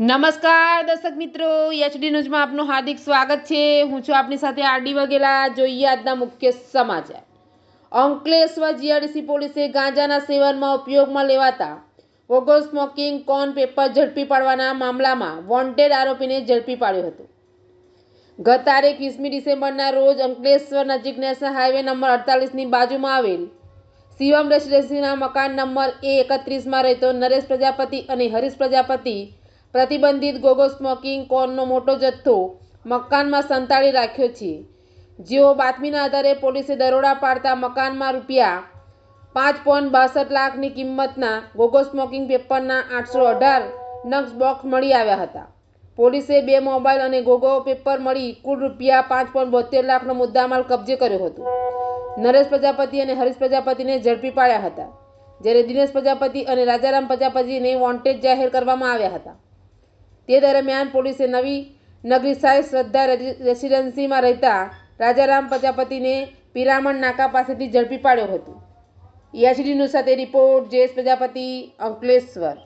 નમસ્કાર દર્શક મિત્રો, એચડી ન્યૂઝમાં આપનું હાર્દિક સ્વાગત છે। હું છું આપની સાથે આરડી વાઘેલા। જોઈએ આજના મુખ્ય સમાચાર। અંકલેશ્વર જીઆઈડીસી પોલીસે ગાંજાના સેવનમાં ઉપયોગમાં લેવાતા ગોગો સ્મોકિંગ કોન પેપર ઝડપી પાડવાના મામલામાં વોન્ટેડ આરોપીને ઝડપી પાડ્યો હતો। ગત તારીખ 20મી ડિસેમ્બરના રોજ અંકલેશ્વર નજીક નેશનલ હાઈવે નંબર 48ની બાજુમાં આવેલ શિવમ રેસિડેન્સીના મકાન નંબર A31માં રહેતો નરેશ પ્રજાપતિ અને હરીશ પ્રજાપતિ પ્રતિબંધિત ગોગો સ્મોકિંગ કોનનો મોટો જથ્થો મકાનમાં સંતાડી રાખ્યો છે। જેઓ બાતમીના આધારે પોલીસે દરોડા પાડતા મકાનમાં ₹5.62 લાખની કિંમતના ગોગો સ્મોકિંગ પેપરના 818 નંગ બોક્સ મળી આવ્યા હતા। પોલીસે 2 મોબાઈલ અને ગોગો પેપર મળી કુલ ₹5.72 લાખનો મુદ્દામાલ કબજે કર્યો હતો। નરેશ પ્રજાપતિ અને હરીશ પ્રજાપતિને ઝડપી પાડ્યા હતા, જ્યારે દિનેશ પ્રજાપતિ અને રાજારામ પ્રજાપતિને વોન્ટેડ જાહેર કરવામાં આવ્યા હતા। તે દરમિયાન પોલીસે નવી નગરી સાઈ શ્રદ્ધા રેસિડેન્સીમાં રહેતા રાજારામ પ્રજાપતિને પિરામણ નાકા પાસેથી ઝડપી પાડ્યો હતો। એચડી ન્યૂઝ સાથે રિપોર્ટ જયેશ પ્રજાપતિ, અંકલેશ્વર।